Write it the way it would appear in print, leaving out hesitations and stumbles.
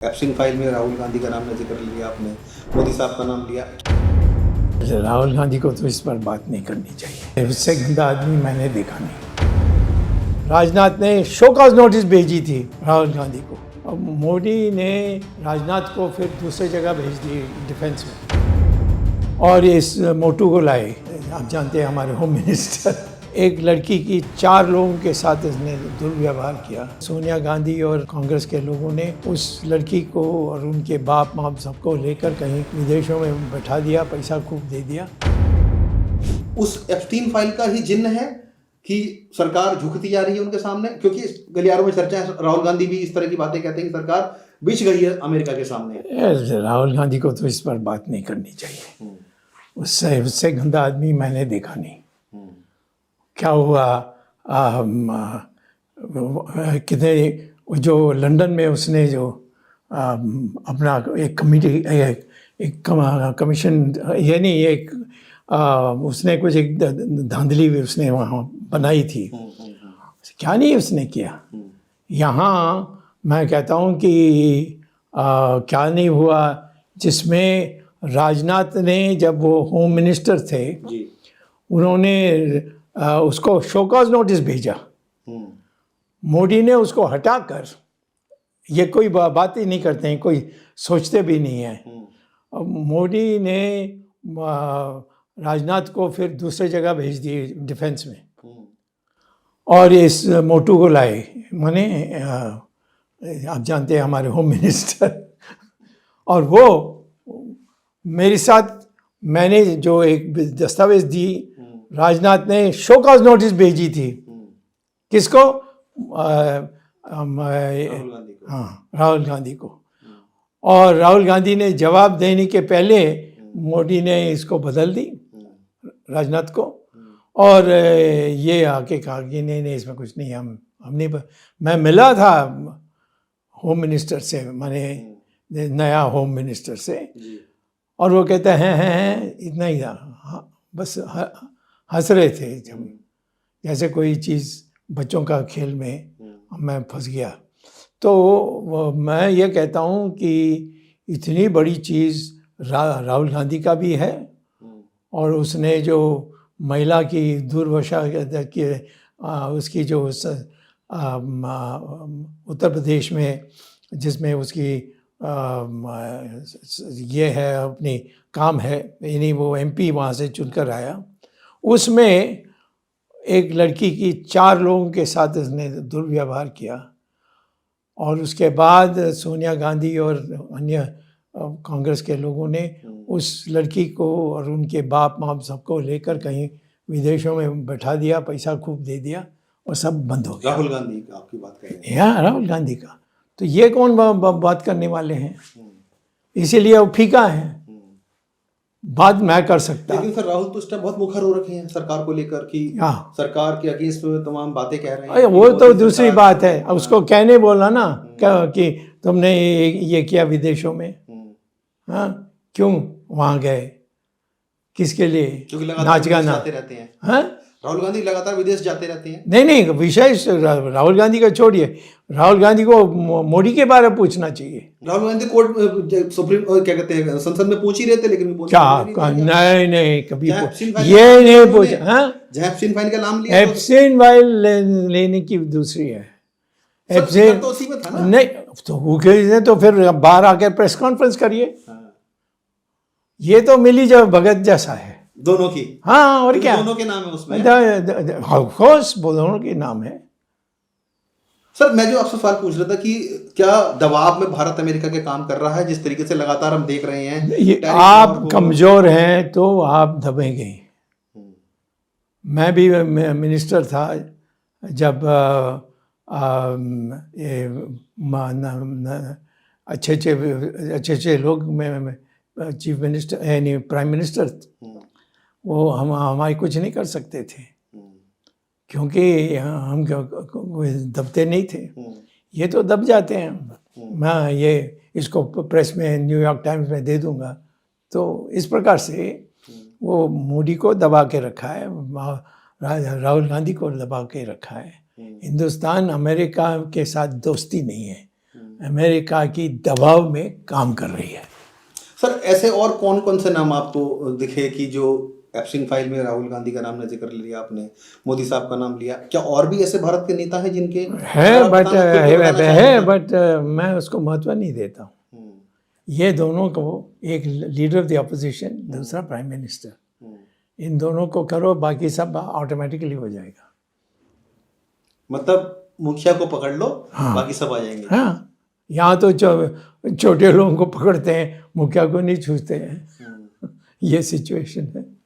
एप्सिन file में राहुल गांधी का नाम जिक्र लिया आपने, मोदी साहब का नाम लिया। राहुल गांधी को तो इस पर बात नहीं करनी चाहिए। इससे गंदा आदमी मैंने देखा नहीं। राजनाथ ने शोकॉज नोटिस भेजी थी राहुल गांधी को। अब मोदी ने राजनाथ को फिर दूसरी जगह भेज दी डिफेंस में, और इस मोटू को लाए। आप जानते हैं हमारे होम मिनिस्टर, एक लड़की की 4 लोगों के साथ इसने दुर्व्यवहार किया। सोनिया गांधी और कांग्रेस के लोगों ने उस लड़की को और उनके बाप माँ सबको लेकर कहीं विदेशों में बैठा दिया, पैसा खूब दे दिया। उस एप्स्टीन फाइल का ही जिन्न है कि सरकार झुकती जा रही है उनके सामने, क्योंकि गलियारों में चर्चा है, राहुल गांधी भी इस तरह की बातें कहते हैं कि सरकार बिछ गई है अमेरिका के सामने। राहुल गांधी को तो इस पर बात नहीं करनी चाहिए। उससे गंदा आदमी मैंने देखा नहीं। क्या हुआ, कितने जो लंदन में उसने जो अपना एक कमिटी, एक कमीशन, ये नहीं, एक उसने कुछ एक धांधली भी उसने वहाँ बनाई थी। क्या नहीं उसने किया। यहाँ मैं कहता हूँ कि क्या नहीं हुआ, जिसमें राजनाथ ने, जब वो होम मिनिस्टर थे, उन्होंने उसको शोकॉज नोटिस भेजा। मोदी ने उसको हटाकर, ये कोई बात ही नहीं करते हैं, कोई सोचते भी नहीं है। मोदी ने राजनाथ को फिर दूसरी जगह भेज दी डिफेंस में, और इस मोटू को लाए। माने आप जानते हैं हमारे होम मिनिस्टर, और वो मेरे साथ, मैंने जो एक दस्तावेज दी, राजनाथ ने शोकॉज नोटिस भेजी थी। किसको? राहुल गांधी को। और राहुल गांधी ने जवाब देने के पहले मोदी ने इसको बदल दी, राजनाथ को। और ये आके कहा कि नहीं, इसमें कुछ नहीं, हम नहीं। मैं मिला था होम मिनिस्टर से, माने नया होम मिनिस्टर से, और वो कहते हैं इतना ही था। हाँ, बस हंस रहे थे, जैसे कोई चीज़ बच्चों का खेल में मैं फंस गया। तो मैं ये कहता हूँ कि इतनी बड़ी चीज़ राहुल गांधी का भी है, और उसने जो महिला की दुर्दशा की, उसकी जो उत्तर प्रदेश में, जिसमें उसकी ये है, अपनी काम है, यानी वो MP वहाँ से चुनकर आया, उसमें एक लड़की की 4 लोगों के साथ उसने दुर्व्यवहार किया। और उसके बाद सोनिया गांधी और अन्य कांग्रेस के लोगों ने उस लड़की को और उनके बाप माँ सबको लेकर कहीं विदेशों में बैठा दिया, पैसा खूब दे दिया, और सब बंद हो गया। राहुल गांधी का आपकी बात कर रहे हैं? हाँ, राहुल गांधी का। तो ये कौन बात करने वाले हैं? इसीलिए वो फीका है, बात मैं कर सकता। लेकिन सर, राहुल तो इस टाइम बहुत मुखर हो रखे हैं सरकार को लेकर कि सरकार के अगेंस्ट तमाम बातें कह रहे हैं। वो तो दूसरी बात है, उसको कहने बोला ना कि तुमने ये किया विदेशों में। हाँ, क्यों वहाँ गए, किसके लिए? नाच गाना रहते हैं। हाँ, राहुल गांधी लगातार विदेश जाते रहते हैं। नहीं, विषय राहुल गांधी का छोड़िए, राहुल गांधी को मोदी के बारे में पूछना चाहिए। राहुल गांधी कोर्ट, सुप्रीम, क्या कहते हैं, संसद में पूछ ही रहे थे, लेकिन नहीं, कभी ये नहीं पूछा। हाँ, एप्सिन फाइल का नाम लिया। एप्सिन फाइल लेने की दूसरी है। एप्सिन तो उसी में था ना? नहीं, तो फिर बाहर आकर प्रेस कॉन्फ्रेंस करिए। ये तो मिली जब भगत जैसा है दोनों की। हाँ, और क्या, दोनों के नाम है उसमें। ऑफ कोर्स दोनों के नाम है। सर, मैं जो आपसे सवाल पूछ रहा था कि क्या दबाव में भारत अमेरिका के काम कर रहा है, जिस तरीके से लगातार हम देख रहे हैं। आप कमजोर हैं तो आप दबेंगे। मैं भी मिनिस्टर था जब अच्छे लोग, मैं चीफ मिनिस्टर यानी प्राइम मिनिस्टर, वो हमारी कुछ नहीं कर सकते थे, क्योंकि हम दबते नहीं थे। ये तो दब जाते हैं। मैं ये इसको प्रेस में, न्यूयॉर्क टाइम्स में दे दूंगा। तो इस प्रकार से वो मोदी को दबा के रखा है, राहुल गांधी को दबा के रखा है। हिंदुस्तान अमेरिका के साथ दोस्ती नहीं है। अमेरिका की दबाव में काम कर रही है। सर ऐसे और कौन कौन से नाम आपको दिखे कि जो एप्स्टीन फाइल में राहुल गांधी का नाम ने जिक्र लिया, आपने मोदी साहब का नाम लिया, क्या और भी ऐसे भारत के नेता हैं जिनके है बट मैं उसको महत्व नहीं देता हूँ। ये दोनों को, एक लीडर ऑफ द अपोजिशन, दूसरा प्राइम मिनिस्टर, इन दोनों को करो, बाकी सब ऑटोमेटिकली हो जाएगा। मतलब मुखिया को पकड़ लो, बाकी सब आ जाएंगे। हाँ, यहाँ तो छोटे लोगों को पकड़ते हैं, मुखिया को नहीं छूते हैं। ये सिचुएशन है।